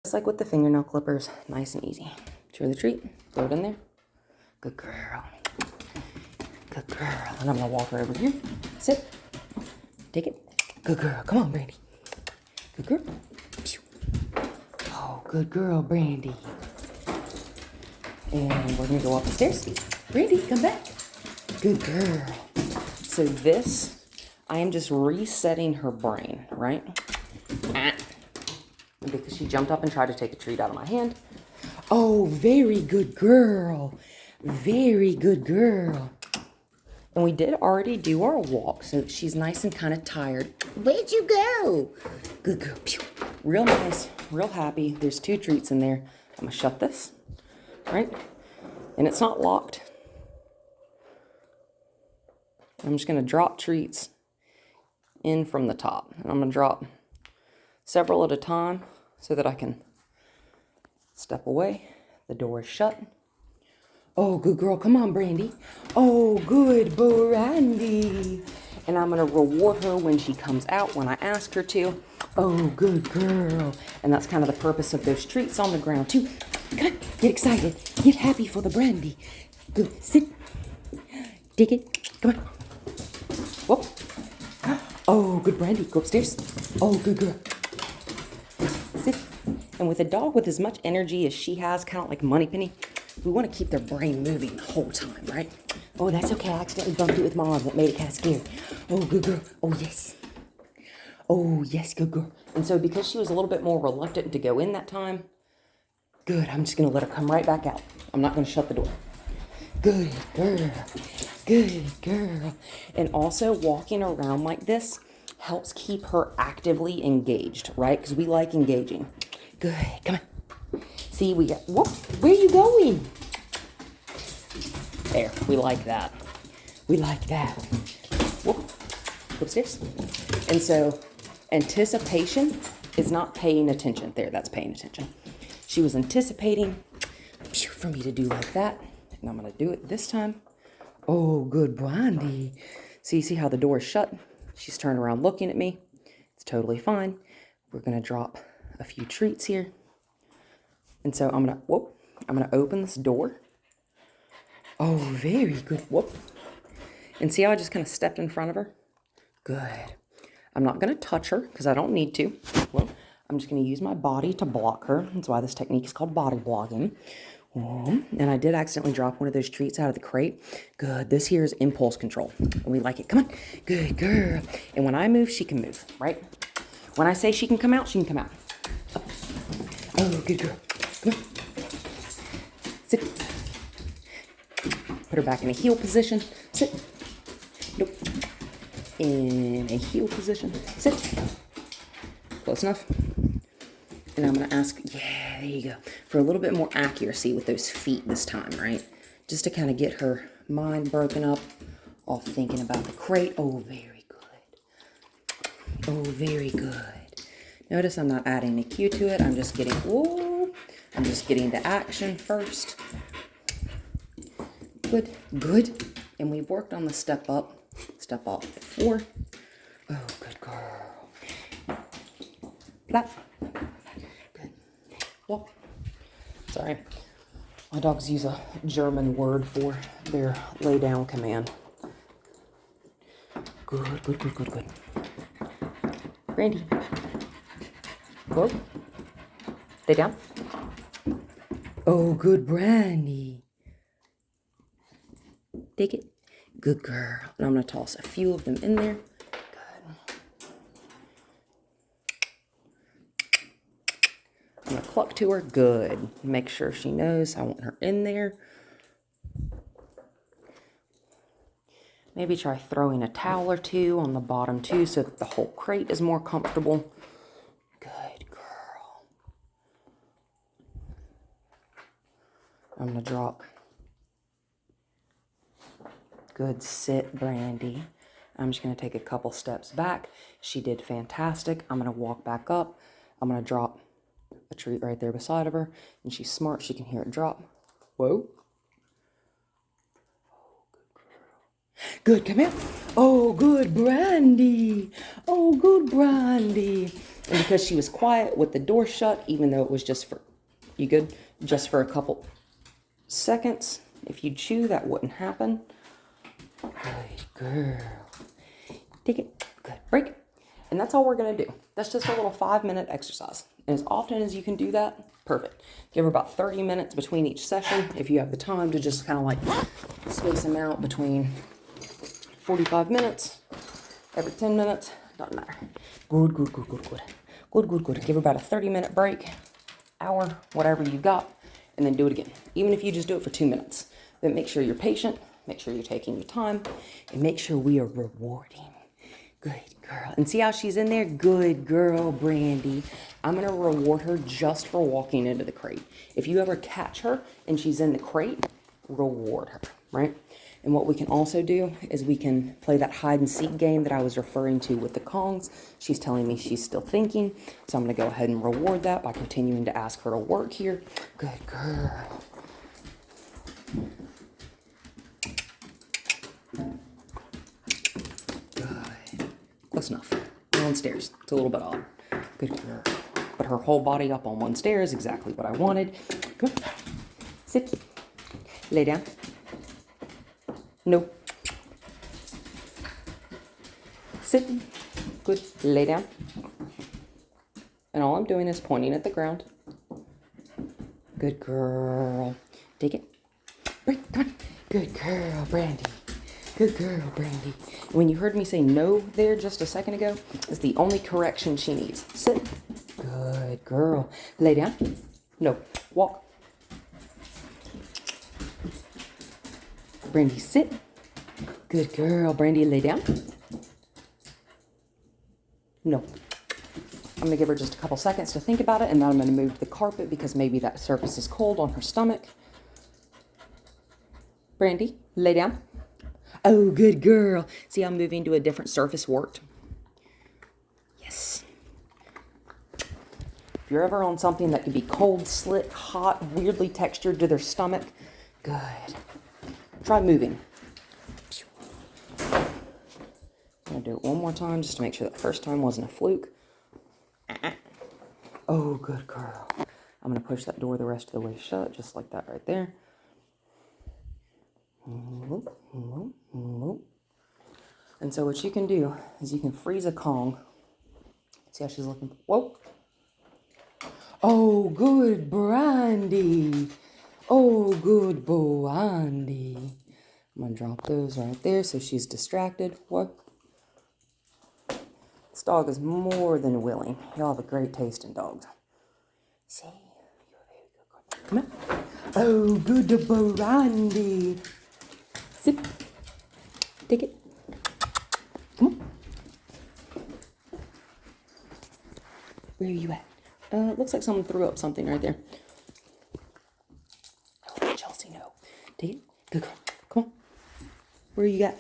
Just like with the fingernail clippers, nice and easy. Show her the treat, throw it in there. Good girl. Good girl. And I'm gonna walk her over here. Sit. Take it. Good girl. Come on, Brandy. Good girl. Oh, good girl, Brandy. And we're gonna go up the stairs. Brandy, come back. Good girl. So this, I am just resetting her brain, right? Because she jumped up and tried to take a treat out of my hand. Oh, very good girl. Very good girl. And we did already do our walk, so she's nice and kind of tired. Where'd you go? Good girl. Real nice, real happy. There's 2 treats in there. I'm gonna shut this, right? And it's not locked. I'm just gonna drop treats in from the top. And I'm gonna drop several at a time so that I can step away. The door is shut. Oh, good girl. Come on, Brandy. Oh, good Brandy. And I'm going to reward her when she comes out, when I ask her to. Oh, good girl. And that's kind of the purpose of those treats on the ground, too. Come on. Get excited. Get happy for the Brandy. Good. Sit. Take it. Come on. Whoop. Oh, good Brandy. Go upstairs. Oh, good girl. Sit. And with a dog with as much energy as she has, kind of like Moneypenny, we want to keep their brain moving the whole time, right? Oh, that's okay. I accidentally bumped it with my arm. That made it kind of scary. Oh, good girl. Oh, yes. Oh, yes, good girl. And so because she was a little bit more reluctant to go in that time, good. I'm just going to let her come right back out. I'm not going to shut the door. Good girl. Good girl. And also walking around like this helps keep her actively engaged, right? Because we like engaging. Good. Come on. See, we got, whoop, where are you going? There, we like that. We like that. Whoop, upstairs. And so, anticipation is not paying attention. There, that's paying attention. She was anticipating for me to do like that. And I'm gonna do it this time. Oh, good Brandy. So you see how the door is shut? She's turned around looking at me. It's totally fine. We're gonna drop a few treats here. And so I'm gonna open this door. Oh, very good. Whoop. And see how I just kind of stepped in front of her? Good. I'm not gonna touch her because I don't need to. Well, I'm just gonna use my body to block her. That's why this technique is called body blocking. And I did accidentally drop one of those treats out of the crate. Good. This here is impulse control. And we like it. Come on. Good girl. And when I move, she can move, right? When I say she can come out, she can come out. Up. Oh, good girl. Come on. Sit. Put her back in a heel position. Sit. Nope. In a heel position. Sit. Close enough. And I'm going to ask, yeah, there you go, for a little bit more accuracy with those feet this time, right? Just to kind of get her mind broken up, all thinking about the crate. Oh, very good. Oh, very good. Notice I'm not adding a cue to it. I'm just getting, I'm just getting the action first. Good, good. And we've worked on the step up before. Oh, good girl. Flat. Good. Well, sorry. My dogs use a German word for their lay down command. Good, good, good, good, good. Brandy. Go. Stay down. Oh, good Brandy. Take it. Good girl. And I'm going to toss a few of them in there. Good. I'm going to cluck to her. Good. Make sure she knows I want her in there. Maybe try throwing a towel or two on the bottom too so that the whole crate is more comfortable. Good girl. I'm going to drop. Good sit, Brandy. I'm just going to take a couple steps back. She did fantastic. I'm going to walk back up. I'm going to drop a treat right there beside of her. And she's smart. She can hear it drop. Whoa. Good, come here. Oh, good Brandy. Oh, good Brandy. And because she was quiet with the door shut, even though it was just for, you good? Just for a couple seconds. If you chew, that wouldn't happen. Good girl. Take it. Good. Break it. And that's all we're going to do. That's just a little 5-minute exercise. And as often as you can do that, perfect. Give her about 30 minutes between each session. If you have the time to just kind of like space them out between 45 minutes, every 10 minutes, doesn't matter. Good, good, good, good, good. Good, good, good. Give her about a 30-minute break, hour, whatever you've got, and then do it again. Even if you just do it for 2 minutes. But make sure you're patient, make sure you're taking your time, and make sure we are rewarding. Good girl. And see how she's in there? Good girl, Brandy. I'm going to reward her just for walking into the crate. If you ever catch her and she's in the crate, reward her, right? And what we can also do is we can play that hide and seek game that I was referring to with the Kongs. She's telling me she's still thinking, so I'm going to go ahead and reward that by continuing to ask her to work here. Good girl. Good. Close enough. We're on stairs. It's a little bit odd. Good girl. Put her whole body up on one stair is exactly what I wanted. Come on. Sit. Lay down. No. Sit. Good. Lay down. And all I'm doing is pointing at the ground. Good girl. Take it. Break. Come on. Good girl, Brandy. Good girl, Brandy. When you heard me say no there just a second ago, it's the only correction she needs. Sit. Good girl. Lay down. No. Walk. Brandy, sit. Good girl. Brandy, lay down. No. I'm going to give her just a couple seconds to think about it, and then I'm going to move to the carpet because maybe that surface is cold on her stomach. Brandy, lay down. Oh, good girl. See how moving to a different surface worked? Yes. If you're ever on something that could be cold, slick, hot, weirdly textured to their stomach, good. Try moving. I'm going to do it one more time just to make sure that first time wasn't a fluke. Oh, good girl. I'm going to push that door the rest of the way shut, just like that right there. And so what you can do is you can freeze a Kong. See how she's looking? Whoa. Oh, good Brandy. Oh, good Brandy. I'm going to drop those right there so she's distracted. What? This dog is more than willing. Y'all have a great taste in dogs. See? Come on. Oh, good Brandy. Sit. Take it. Come on. Where are you at? It looks like someone threw up something right there. Oh, Chelsea, no. Take it. Good girl. Come on. Where you at?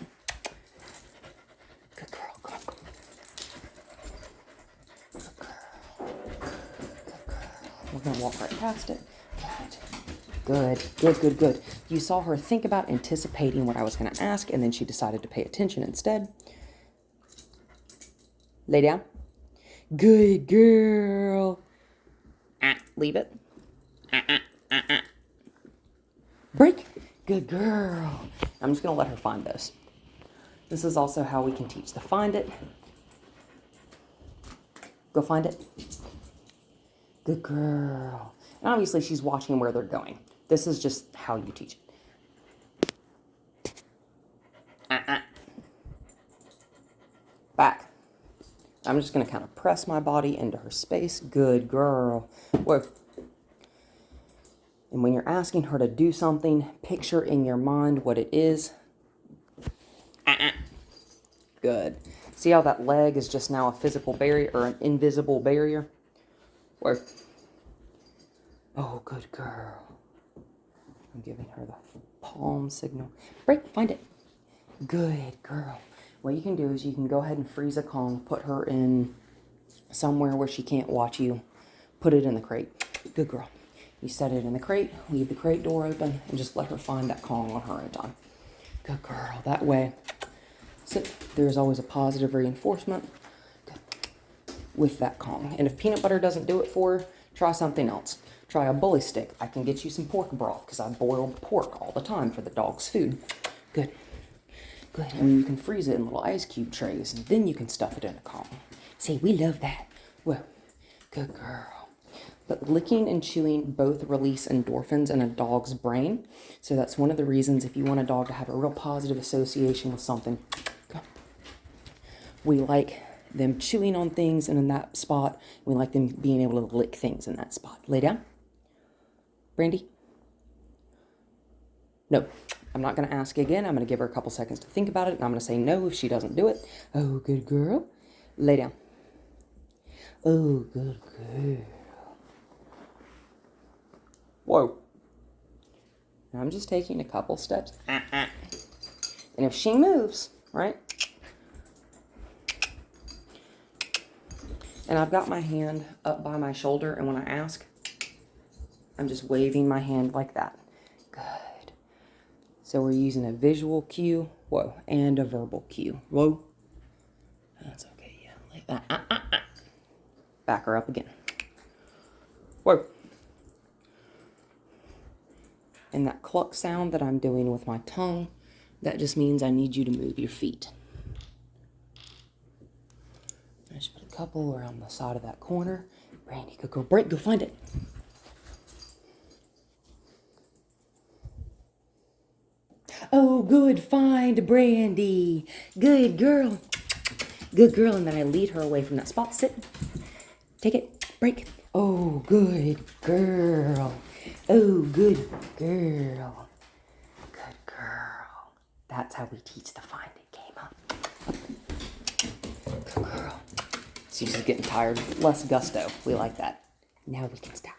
Good girl. Come on. Good girl. Good girl. We're going to walk right past it. Good. Good, good, good. You saw her think about anticipating what I was going to ask, and then she decided to pay attention instead. Lay down. Good girl. Leave it. Break. Good girl. I'm just going to let her find those. This is also how we can teach the find it. Go find it. Good girl. And obviously she's watching where they're going. This is just how you teach it. Back. I'm just going to kind of press my body into her space. Good girl. Whoa. And when you're asking her to do something, picture in your mind what it is. Good. See how that leg is just now a physical barrier or an invisible barrier? Whoa. Oh, good girl. I'm giving her the palm signal. Break, find it. Good girl. What you can do is you can go ahead and freeze a Kong, put her in somewhere where she can't watch you, put it in the crate. Good girl. You set it in the crate, leave the crate door open, and just let her find that Kong on her own time. Good girl. That way, Sit. There's always a positive reinforcement with that Kong. And if peanut butter doesn't do it for her, try something else. Try a bully stick. I can get you some pork broth because I boil pork all the time for the dog's food. Good. Good. And you can freeze it in little ice cube trays, and then you can stuff it in a Kong. See, we love that. Well, good girl. But licking and chewing both release endorphins in a dog's brain. So that's one of the reasons if you want a dog to have a real positive association with something, we like them chewing on things and in that spot. We like them being able to lick things in that spot. Lay down. Brandy? No, I'm not going to ask again. I'm going to give her a couple seconds to think about it, and I'm going to say no if she doesn't do it. Oh, good girl. Lay down. Oh, good girl. Whoa. Now I'm just taking a couple steps. And if she moves, right? And I've got my hand up by my shoulder, and when I ask, I'm just waving my hand like that. Good. So we're using a visual cue, whoa, and a verbal cue. Whoa. That's okay, yeah. Like that. Back her up again. Whoa. And that cluck sound that I'm doing with my tongue, that just means I need you to move your feet. I just put a couple around the side of that corner. Brandy, go break, go find it. Oh, good find, Brandy. Good girl. Good girl. And then I lead her away from that spot. Sit. Take it. Break. Oh, good girl. Oh, good girl. Good girl. That's how we teach the find it game, huh? Good girl. She's just getting tired. Less gusto. We like that. Now we can stop.